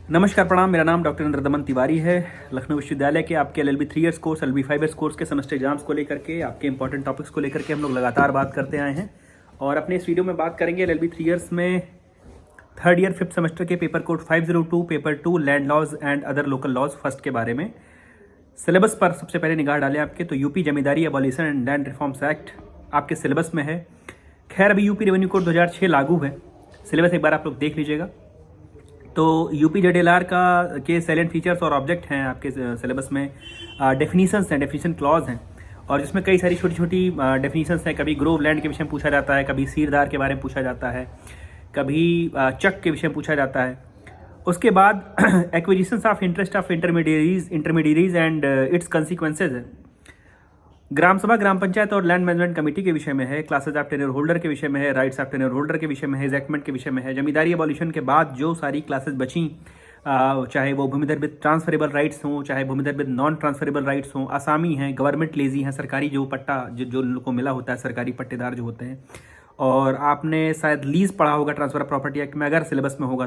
नमस्कार प्रणाम। मेरा नाम डॉक्टर इंद्रदमन तिवारी है। लखनऊ विश्वविद्यालय के आपके LLB 3 years course, LLB 5 years course के सेमेस्टर एग्जाम्स को लेकर के, आपके इंपॉर्टेंट टॉपिक्स को लेकर के हम लोग लगातार बात करते आए हैं। और अपने इस वीडियो में बात करेंगे LLB 3 ईयर्स में थर्ड ईयर 5th सेमेस्टर के paper code 502 paper 2 land laws and other local laws first के बारे में। सिलेबस पर सबसे पहले निगाह डालें आपके तो UP zamindari abolition and land reforms act आपके सिलेबस में है। खैर अभी यूपी रेवेन्यू कोड 2006 लागू है। सिलेबस एक बार आप लोग देख लीजिएगा। तो यूपी जेडएलआर के सैलेंट फीचर्स और ऑब्जेक्ट हैं आपके सिलेबस में। डेफिनीशंस हैं, डेफिनीशन क्लॉज हैं, और जिसमें कई सारी छोटी छोटी डेफिनीशंस हैं। कभी ग्रोव लैंड के विषय में पूछा जाता है, कभी सीरदार के बारे में पूछा जाता है, कभी चक के विषय में पूछा जाता है। उसके बाद acquisitions of interest of intermediaries and it's consequences है। ग्राम सभा, ग्राम पंचायत और लैंड मैनेजमेंट कमेटी के विषय में है। क्लासेज ऑफ टेन्योर होल्डर के विषय में है। राइट्स ऑफ टेन्योर होल्डर के विषय में है। एग्जैक्टमेंट के विषय में है। जमींदारी एबॉलिशन के बाद जो सारी क्लासेस बची, चाहे वो भूमिधर विद ट्रांसफरेबल राइट्स हों, चाहे भूमिधर विद नॉन ट्रांसफरेबल राइट्स हों, आसामी हैं, गवर्नमेंट लेजी हैं, सरकारी जो पट्टा जो लोगों को मिला होता है, सरकारी पट्टेदार जो होते हैं। और आपने शायद लीज पढ़ा होगा ट्रांसफर ऑफ प्रॉपर्टी एक्ट में, अगर सिलेबस में होगा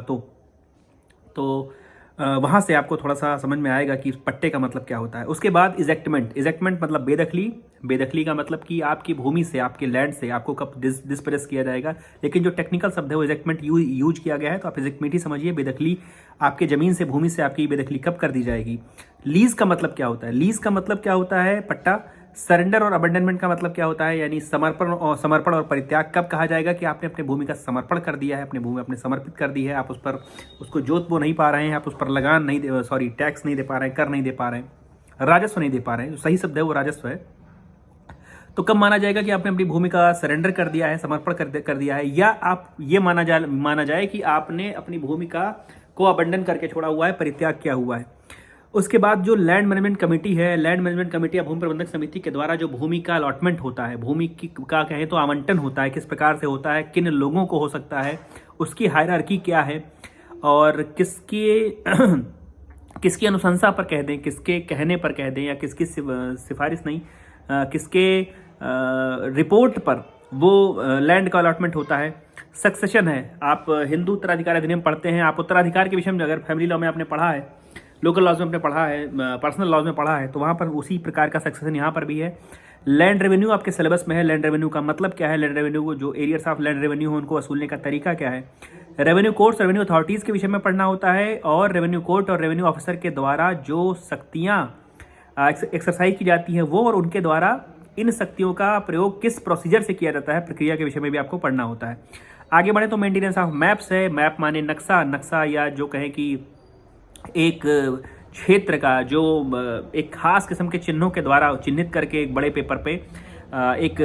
तो वहाँ से आपको थोड़ा सा समझ में आएगा कि पट्टे का मतलब क्या होता है। उसके बाद इजेक्टमेंट मतलब बेदखली का मतलब कि आपकी भूमि से, आपके लैंड से आपको कब डिस्प्लेस किया जाएगा। लेकिन जो टेक्निकल शब्द है वो इजेक्टमेंट यूज किया गया है, तो आप इजेक्टमेंट ही समझिए। बेदखली, आपके ज़मीन से, भूमि से आपकी बेदखली कब कर दी जाएगी। लीज का मतलब क्या होता है? लीज का मतलब क्या होता है? पट्टा। सरेंडर और अबंडनमेंट का मतलब क्या होता है? यानी समर्पण और परित्याग। कब कहा जाएगा कि आपने अपने भूमि का समर्पण कर दिया है, अपनी भूमि अपने समर्पित कर दी है, आप उस पर उसको जोत बो नहीं पा रहे हैं, आप उस पर लगान नहीं दे, टैक्स नहीं दे पा रहे हैं, कर नहीं दे पा रहे हैं, राजस्व नहीं दे पा रहे हैं। जो सही शब्द है वो राजस्व है। तो कब माना जाएगा कि आपने अपनी भूमि का सरेंडर कर दिया है, समर्पण कर दिया है, या आप ये माना जाए कि आपने अपनी भूमि को अबंडन करके छोड़ा हुआ है, परित्याग किया हुआ है। उसके बाद जो लैंड मैनेजमेंट कमेटी है, लैंड मैनेजमेंट कमेटी या भूमि प्रबंधक समिति के द्वारा जो भूमि का अलॉटमेंट होता है, भूमि का कहें तो आवंटन होता है, किस प्रकार से होता है, किन लोगों को हो सकता है, उसकी हायरार्की क्या है, और किसकी अनुशंसा पर कह दें, किसके कहने पर कह दें, या किसकी सिफारिश नहीं, किसके रिपोर्ट पर वो लैंड का अलॉटमेंट होता है। सक्सेशन है। आप हिंदू उत्तराधिकार अधिनियम पढ़ते हैं, आप उत्तराधिकार के विषय में अगर फैमिली लॉ में आपने पढ़ा है, लोकल लॉज में आपने पढ़ा है, पर्सनल लॉज में पढ़ा है, तो वहाँ पर उसी प्रकार का सक्सेशन यहाँ पर भी है। लैंड रेवेन्यू आपके सिलेबस में है। लैंड रेवेन्यू का मतलब क्या है? लैंड रेवेन्यू को जो एरियर्स ऑफ लैंड रेवेन्यू हो उनको वसूलने का तरीका क्या है। रेवेन्यू कोर्ट्स, रेवेन्यू अथॉरिटीज़ के विषय में पढ़ना होता है, और रेवेन्यू कोर्ट और रेवेन्यू ऑफिसर के द्वारा जो शक्तियाँ एक्सरसाइज की जाती हैं वो, और उनके द्वारा इन शक्तियों का प्रयोग किस प्रोसीजर से किया जाता है, प्रक्रिया के विषय में भी आपको पढ़ना होता है। आगे बढ़े तो मेंटेनेंस ऑफ मैप्स है। मैप माने नक्शा, या जो कहें कि एक क्षेत्र का जो एक खास किस्म के चिन्हों के द्वारा चिन्हित करके एक बड़े पेपर पे एक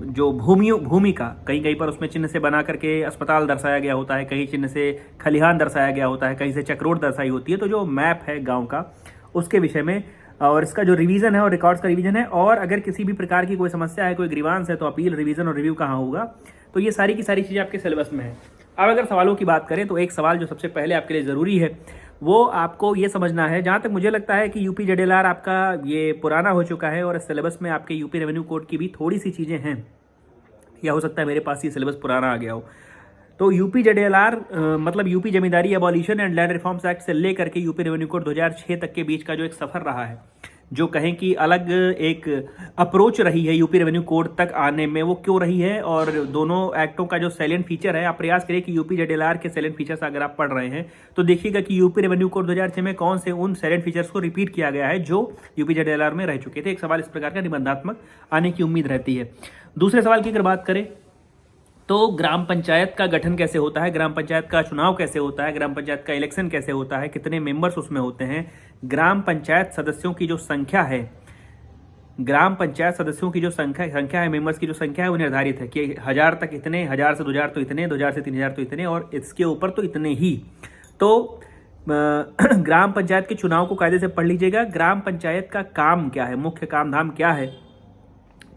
जो भूमि का कहीं पर उसमें चिन्ह से बना करके अस्पताल दर्शाया गया होता है, कहीं चिन्ह से खलिहान दर्शाया गया होता है, कहीं से चक्रोड दर्शाई होती है। तो जो मैप है गांव का, उसके विषय में, और इसका जो रिवीजन है और रिकॉर्ड्स का रिवीजन है, और अगर किसी भी प्रकार की कोई समस्या है, कोई ग्रीवांस है, तो अपील, रिवीजन और रिव्यू कहाँ होगा। तो ये सारी की सारी चीज़ें आपके सिलेबस में है। अब अगर सवालों की बात करें तो एक सवाल जो सबसे पहले आपके लिए ज़रूरी है वो आपको ये समझना है, जहाँ तक मुझे लगता है कि यूपी जेडएलआर आपका ये पुराना हो चुका है, और सिलेबस में आपके यूपी रेवेन्यू कोड की भी थोड़ी सी चीज़ें हैं, या हो सकता है मेरे पास ये सिलेबस पुराना आ गया हो। तो यूपी जेडएलआर मतलब UP zamindari abolition and land reforms act से लेकर के यूपी रेवेन्यू कोड 2006 तक के बीच का जो एक सफ़र रहा है, जो कहें कि अलग एक अप्रोच रही है यूपी रेवेन्यू कोड तक आने में, वो क्यों रही है, और दोनों एक्टों का जो सैलेंट फीचर है, आप प्रयास करिए कि यूपी जेडएलआर के सैलेंट फीचर्स अगर आप पढ़ रहे हैं तो देखिएगा कि यूपी रेवेन्यू कोड 2006 में कौन से उन सैलेंट फीचर्स को रिपीट किया गया है जो यूपी जेडएलआर में रह चुके थे। एक सवाल इस प्रकार का निबंधात्मक आने की उम्मीद रहती है। दूसरे सवाल की अगर बात करें तो ग्राम पंचायत का गठन कैसे होता है, ग्राम पंचायत का चुनाव कैसे होता है, ग्राम पंचायत का इलेक्शन कैसे होता है, कितने मेंबर्स उसमें होते हैं, ग्राम पंचायत सदस्यों की जो संख्या है, ग्राम पंचायत सदस्यों की जो संख्या है, मेंबर्स की जो संख्या है वो निर्धारित है कि 1000 तक इतने, 1000 से 2000 तो इतने, 2000 से 3000 तो इतने, और इसके ऊपर तो इतने ही। तो ग्राम पंचायत के चुनाव को कायदे से पढ़ लीजिएगा। ग्राम पंचायत का काम क्या है, मुख्य काम धाम क्या है,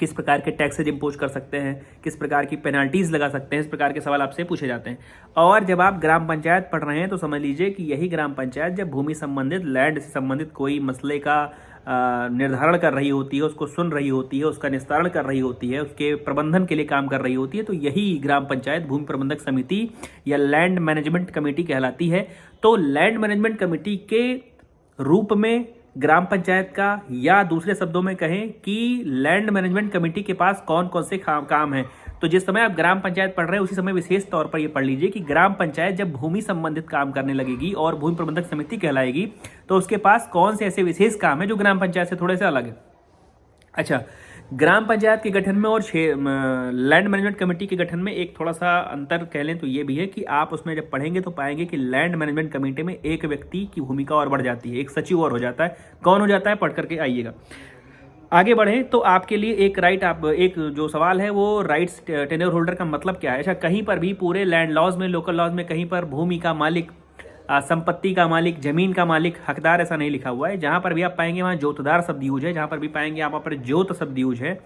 किस प्रकार के टैक्सेज इम्पोज कर सकते हैं, किस प्रकार की पेनाल्टीज लगा सकते हैं, इस प्रकार के सवाल आपसे पूछे जाते हैं। और जब आप ग्राम पंचायत पढ़ रहे हैं तो समझ लीजिए कि यही ग्राम पंचायत जब भूमि संबंधित, लैंड से संबंधित कोई मसले का निर्धारण कर रही होती है, उसको सुन रही होती है, उसका निस्तारण कर रही होती है, उसके प्रबंधन के लिए काम कर रही होती है, तो यही ग्राम पंचायत भूमि प्रबंधक समिति या लैंड मैनेजमेंट कमेटी कहलाती है। तो लैंड मैनेजमेंट कमेटी के रूप में ग्राम पंचायत का, या दूसरे शब्दों में कहें कि लैंड मैनेजमेंट कमेटी के पास कौन कौन से काम हैं। तो जिस समय आप ग्राम पंचायत पढ़ रहे हैं उसी समय विशेष तौर पर ये पढ़ लीजिए कि ग्राम पंचायत जब भूमि संबंधित काम करने लगेगी और भूमि प्रबंधक समिति कहलाएगी तो उसके पास कौन से ऐसे विशेष काम है जो ग्राम पंचायत से थोड़े से अलग है। अच्छा, ग्राम पंचायत के गठन में और लैंड मैनेजमेंट कमेटी के गठन में एक थोड़ा सा अंतर कह लें तो ये भी है कि आप उसमें जब पढ़ेंगे तो पाएंगे कि लैंड मैनेजमेंट कमेटी में एक व्यक्ति की भूमिका और बढ़ जाती है, एक सचिव और हो जाता है। कौन हो जाता है, पढ़ करके आइएगा। आगे बढ़ें तो आपके लिए एक जो सवाल है वो राइट्स टेन्योर होल्डर का मतलब क्या है। अच्छा, कहीं पर भी पूरे लैंड लॉज में, लोकल लॉज में कहीं पर भूमि का मालिक, संपत्ति का मालिक, जमीन का मालिक, हकदार ऐसा नहीं लिखा हुआ है। जहां पर भी आप पाएंगे वहां जोतदार शब्द यूज है, जहां पर भी पाएंगे आप वहां पर जोत शब्द यूज है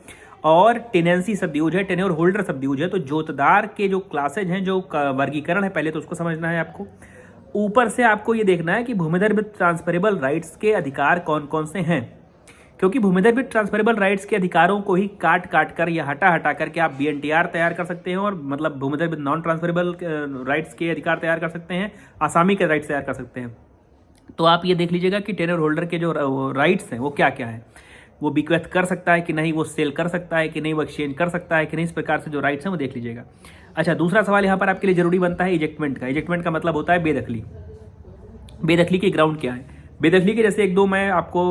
और टेनेंसी शब्द यूज है, टेन्योर होल्डर शब्द यूज है। तो जोतदार के जो क्लासेज हैं, जो वर्गीकरण है, पहले तो उसको समझना है आपको। ऊपर से आपको ये देखना है कि भूमिधर विद ट्रांसफरेबल राइट्स के अधिकार कौन कौन से हैं, क्योंकि भूमिधर विद ट्रांसफरेबल राइट्स के अधिकारों को ही काट काट कर या हटा करके आप BNTR तैयार कर सकते हैं, और मतलब भूमिधर विद नॉन ट्रांसफरेबल राइट्स के अधिकार तैयार कर सकते हैं, आसामी के राइट्स तैयार कर सकते हैं। तो आप ये देख लीजिएगा कि टेन्योर होल्डर के जो राइट्स हैं वो क्या क्या है। वो बिक्वेथ कर सकता है कि नहीं, वो सेल कर सकता है कि नहीं, वो एक्सचेंज कर सकता है कि नहीं, इस प्रकार से जो राइट्स हैं वो देख लीजिएगा। अच्छा, दूसरा सवाल यहाँ पर आपके लिए जरूरी बनता है इजेक्टमेंट का। इजेक्टमेंट का मतलब होता है बेदखली। बेदखली की ग्राउंड क्या है। बेदखली के जैसे एक दो मैं आपको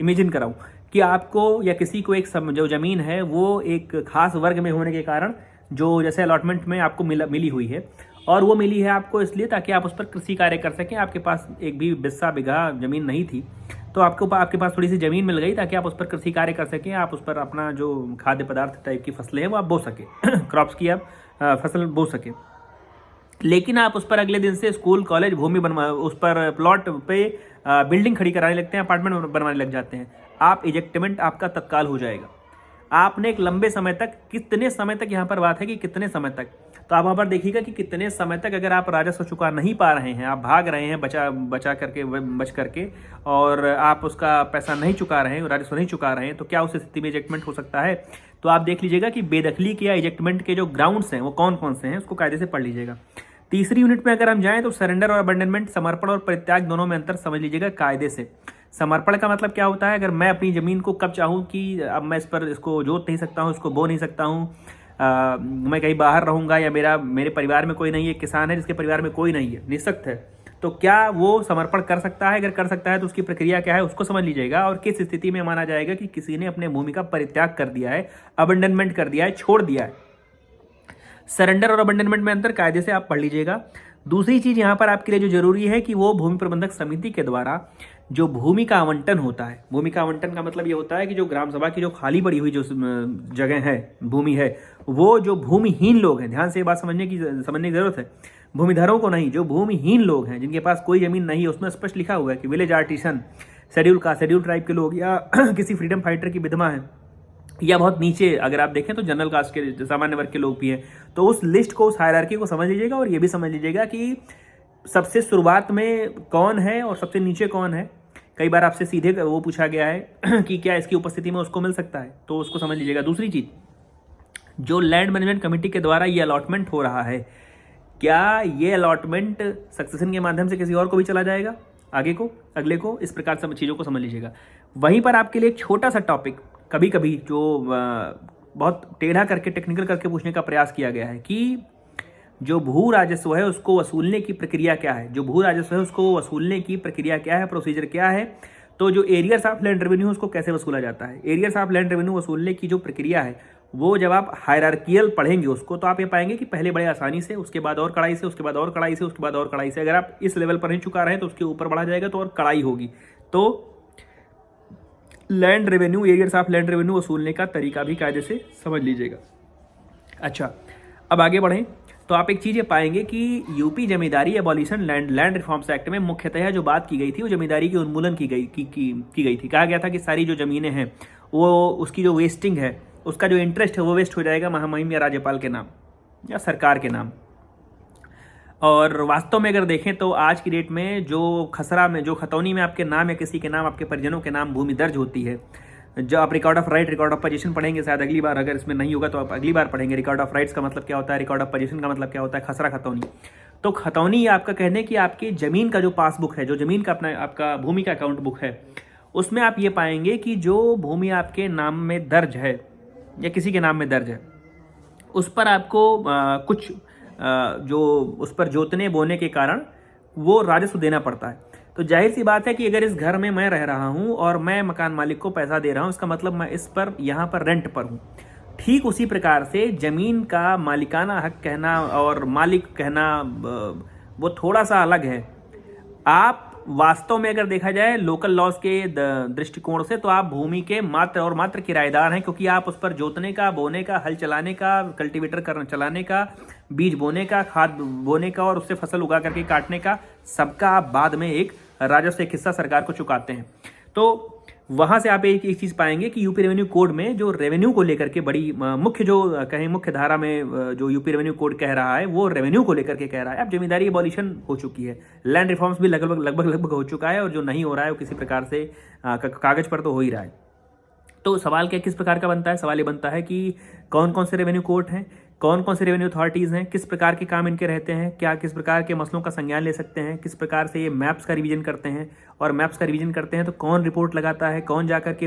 इमेजिन कराऊं कि आपको या किसी को एक जो ज़मीन है वो एक खास वर्ग में होने के कारण जो जैसे अलॉटमेंट में आपको मिली हुई है, और वो मिली है आपको इसलिए ताकि आप उस पर कृषि कार्य कर सकें। आपके पास एक भी बिस्सा बिगहा ज़मीन नहीं थी, तो आपके पास थोड़ी सी ज़मीन मिल गई ताकि आप उस पर कृषि कार्य कर सकें, आप उस पर अपना जो खाद्य पदार्थ टाइप की फसलें हैं वो आप बो सकें, क्रॉप्स की आप फसल बो सकें। लेकिन आप उस पर अगले दिन से स्कूल, कॉलेज, भूमि उस पर प्लॉट पे बिल्डिंग खड़ी कराने लगते हैं, अपार्टमेंट बनवाने लग जाते हैं। आप इजेक्टमेंट आपका तत्काल हो जाएगा। आपने एक लंबे समय तक, कितने समय तक, यहाँ पर बात है कि कितने समय तक, तो आप वहाँ पर देखिएगा कि कितने समय तक अगर आप राजस्व चुका नहीं पा रहे हैं, आप भाग रहे हैं बच करके और आप उसका पैसा नहीं चुका रहे हैं, राजस्व नहीं चुका रहे हैं, तो क्या उस स्थिति में इजेक्टमेंट हो सकता है। तो आप देख लीजिएगा कि बेदखली के या इजेक्टमेंट के जो ग्राउंड्स हैं वो कौन कौन से हैं, उसको कायदे से पढ़ लीजिएगा। तीसरी यूनिट में अगर हम जाएं तो सरेंडर और अबंडनमेंट, समर्पण और परित्याग, दोनों में अंतर समझ लीजिएगा कायदे से। समर्पण का मतलब क्या होता है, अगर मैं अपनी ज़मीन को कब चाहूँ कि अब मैं इसको जोत नहीं सकता हूँ, इसको बो नहीं सकता हूँ, मैं कहीं बाहर रहूँगा या मेरे परिवार में कोई नहीं है, किसान है जिसके परिवार में कोई नहीं है, निःशक्त है, तो क्या वो समर्पण कर सकता है। अगर कर सकता है तो उसकी प्रक्रिया क्या है उसको समझ लीजिएगा, और किस स्थिति में माना जाएगा कि किसी ने अपने भूमि का परित्याग कर दिया है, अबंडनमेंट कर दिया है, छोड़ दिया है। सरेंडर और अबंडनमेंट में अंतर कायदे से आप पढ़ लीजिएगा। दूसरी चीज़ यहाँ पर आपके लिए जो जरूरी है कि वो भूमि प्रबंधक समिति के द्वारा जो भूमि का आवंटन होता है, भूमि का आवंटन का मतलब ये होता है कि जो ग्राम सभा की जो खाली पड़ी हुई जो जगह है, भूमि है, वो जो भूमिहीन लोग हैं, ध्यान से ये बात समझने की जरूरत है, भूमिधरों को नहीं, जो भूमिहीन लोग हैं जिनके पास कोई जमीन नहीं है, उसमें स्पष्ट लिखा हुआ है कि विलेज आर्टिसन, शेड्यूल ट्राइब के लोग, या किसी फ्रीडम फाइटर की विधवा है, या बहुत नीचे अगर आप देखें तो जनरल कास्ट के सामान्य वर्ग के लोग भी हैं। तो उस लिस्ट को, उस हायरार्की को समझ लीजिएगा, और ये भी समझ लीजिएगा कि सबसे शुरुआत में कौन है और सबसे नीचे कौन है। कई बार आपसे सीधे वो पूछा गया है कि क्या इसकी उपस्थिति में उसको मिल सकता है, तो उसको समझ लीजिएगा। दूसरी चीज, जो लैंड मैनेजमेंट कमेटी के द्वारा ये अलॉटमेंट हो रहा है, क्या ये अलॉटमेंट सक्सेशन के माध्यम से किसी और को भी चला जाएगा, आगे को, अगले को, इस प्रकार सब चीज़ों को समझ लीजिएगा। वहीं पर आपके लिए एक छोटा सा टॉपिक कभी कभी जो बहुत टेढ़ा करके, टेक्निकल करके पूछने का प्रयास किया गया है कि जो भू राजस्व है उसको वसूलने की प्रक्रिया क्या है, जो भू राजस्व है उसको वसूलने की प्रक्रिया क्या है, प्रोसीजर क्या है। तो जो एरियर्स ऑफ लैंड रेवेन्यू उसको कैसे वसूला जाता है, एरियर्स ऑफ लैंड रेवेन्यू वसूलने की जो प्रक्रिया है वो जब आप हायरार्कियल पढ़ेंगे उसको, तो आप ये पाएंगे कि पहले बड़े आसानी से, उसके बाद और कड़ाई से, उसके बाद और कड़ाई से, उसके बाद और कड़ाई से। अगर आप इस लेवल पर नहीं चुका रहे तो उसके ऊपर बढ़ा जाएगा तो और कड़ाई होगी। तो land revenue, arrears of land revenue वसूलने का तरीका भी कायदे से समझ लीजिएगा। अच्छा, अब आगे बढ़ें तो आप एक चीज़ ये पाएंगे कि यूपी जमींदारी एबॉलिशन लैंड रिफॉर्म्स एक्ट में मुख्यतः जो बात की गई थी वो जमींदारी की उन्मूलन की गई थी। कहा गया था कि सारी जो ज़मीनें हैं वो, उसकी जो वेस्टिंग है, उसका जो इंटरेस्ट है वो वेस्ट हो जाएगा महामहिम या राज्यपाल के नाम या सरकार के नाम। और वास्तव में अगर देखें तो आज की डेट में जो खसरा में, जो खतौनी में आपके नाम या किसी के नाम, आपके परिजनों के नाम भूमि दर्ज होती है, जो आप record of right, record of position पढ़ेंगे शायद अगली बार, अगर इसमें नहीं होगा तो आप अगली बार पढ़ेंगे। रिकॉर्ड ऑफ राइट्स का मतलब क्या होता है, रिकॉर्ड ऑफ पोजीशन का मतलब क्या होता है, खसरा खतौनी। तो खतौनी आपका कहने कि आपकी ज़मीन का जो पासबुक है, जो ज़मीन का अपना आपका भूमि का अकाउंट बुक है, उसमें आप ये पाएंगे कि जो भूमि आपके नाम में दर्ज है या किसी के नाम में दर्ज है, उस पर आपको कुछ जो उस पर जोतने बोने के कारण वो राजस्व देना पड़ता है। तो जाहिर सी बात है कि अगर इस घर में मैं रह रहा हूँ और मैं मकान मालिक को पैसा दे रहा हूँ, इसका मतलब मैं इस पर यहाँ पर रेंट पर हूँ। ठीक उसी प्रकार से ज़मीन का मालिकाना हक कहना और मालिक कहना वो थोड़ा सा अलग है। आप वास्तव में अगर देखा जाए लोकल लॉज के दृष्टिकोण से, तो आप भूमि के मात्र और मात्र किराएदार हैं, क्योंकि आप उस पर जोतने का, बोने का, हल चलाने का, कल्टीवेटर करना चलाने का, बीज बोने का, खाद बोने का और उससे फसल उगा करके काटने का, सबका आप बाद में एक राजस्व एक हिस्सा सरकार को चुकाते हैं। तो वहाँ से आप एक चीज़ पाएंगे कि यूपी रेवेन्यू कोड में जो रेवेन्यू को लेकर के बड़ी मुख्य जो कहें मुख्य धारा में जो यूपी रेवेन्यू कोड कह रहा है, वो रेवेन्यू को लेकर के कह रहा है। अब जमींदारी एबॉलिशन हो चुकी है, लैंड रिफॉर्म्स भी लगभग हो चुका है, और जो नहीं हो रहा है वो किसी प्रकार से कागज़ पर तो हो ही रहा है। तो सवाल क्या किस प्रकार का बनता है, सवाल ये बनता है कि कौन कौन से रेवेन्यू कोर्ट हैं, कौन कौन से रेवेन्यू अथॉरिटीज़ हैं, किस प्रकार के काम इनके रहते हैं, क्या किस प्रकार के मसलों का संज्ञान ले सकते हैं, किस प्रकार से ये मैप्स का रिवीजन करते हैं, और मैप्स का रिवीजन करते हैं तो कौन रिपोर्ट लगाता है, कौन जाकर के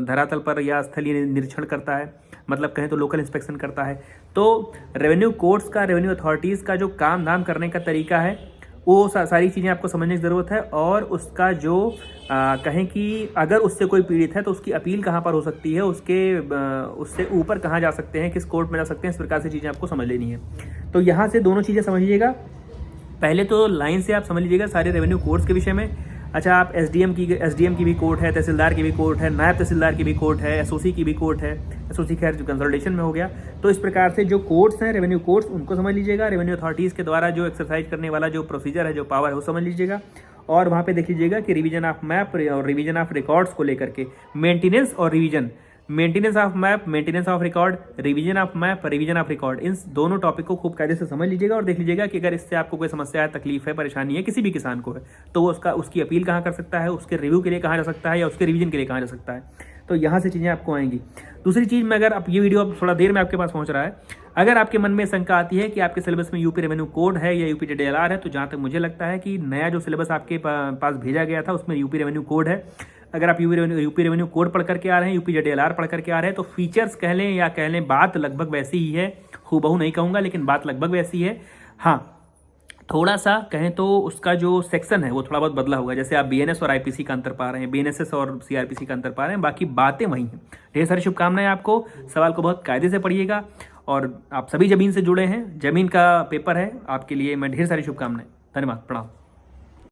धरातल पर या स्थलीय निरीक्षण करता है, मतलब कहें तो लोकल इंस्पेक्शन करता है। तो रेवेन्यू कोर्ट्स का, रेवेन्यू अथॉरिटीज़ का जो काम धाम करने का तरीका है, वो सारी चीज़ें आपको समझने की ज़रूरत है। और उसका जो कहें कि अगर उससे कोई पीड़ित है तो उसकी अपील कहाँ पर हो सकती है, उससे ऊपर कहाँ जा सकते हैं, किस कोर्ट में जा सकते हैं, इस प्रकार से चीज़ें आपको समझ लेनी है। तो यहाँ से दोनों चीज़ें समझ लीजिएगा। पहले तो लाइन से आप समझ लीजिएगा सारे रेवेन्यू कोर्ट्स के विषय में। अच्छा, आप एसडीएम की भी कोर्ट है, तहसीलदार की भी कोर्ट है, नायब तहसीलदार की भी कोर्ट है, एसओसी की भी कोर्ट है। एसओसी खैर जो कंसल्टेशन में हो गया। तो इस प्रकार से जो कोर्ट्स हैं, रेवेन्यू कोर्ट्स, उनको समझ लीजिएगा। रेवेन्यू अथॉरिटीज़ के द्वारा जो एक्सरसाइज करने वाला जो प्रोसीजर है, जो पावर है, वो समझ लीजिएगा। और वहाँ पे देख लीजिएगा कि रिवीजन ऑफ मैप और रिवीजन ऑफ रिकॉर्ड्स को लेकर के मेंटेनेंस और revision, maintenance of map, maintenance of record, revision of map, revision of record, इन दोनों टॉपिक को खूब कायदे से समझ लीजिएगा। और देख लीजिएगा कि अगर इससे आपको कोई समस्या है, तकलीफ है, परेशानी है, किसी भी किसान को है, तो वो उसकी अपील कहाँ कर सकता है, उसके रिव्यू के लिए कहाँ जा सकता है, या उसके रिवीजन के लिए कहाँ जा सकता है। तो यहाँ से चीज़ें आपको आएंगी। दूसरी चीज़ में, अगर आप ये वीडियो अब थोड़ा देर में आपके पास पहुँच रहा है, अगर आपके मन में शंका आती है कि आपके सिलेबस में यूपी रेवेन्यू कोड है या यूपी DDLR है, तो जहाँ तक मुझे लगता है कि नया जो सिलेबस आपके पास भेजा गया था उसमें यूपी रेवेन्यू कोड है। अगर आप यूपी रेवेन्यू कोड पढ़ करके आ रहे हैं, यूपी DDLR पढ़ करके आ रहे हैं, तो फीचर्स कह लें या कह लें बात लगभग वैसी ही है, हूबहू नहीं कहूँगा लेकिन बात लगभग वैसी है। हाँ, थोड़ा सा कहें तो उसका जो सेक्शन है वो थोड़ा बहुत बदला हुआ है। जैसे आप BNS और IPC का अंतर पा रहे हैं, BNSS और CRPC का अंतर पा रहे हैं, बाकी बातें वही हैं। ढेर सारी शुभकामनाएं आपको। सवाल को बहुत कायदे से पढ़िएगा, और आप सभी ज़मीन से जुड़े हैं, ज़मीन का पेपर है आपके लिए। मैं ढेर सारी शुभकामनाएं। धन्यवाद, प्रणाम।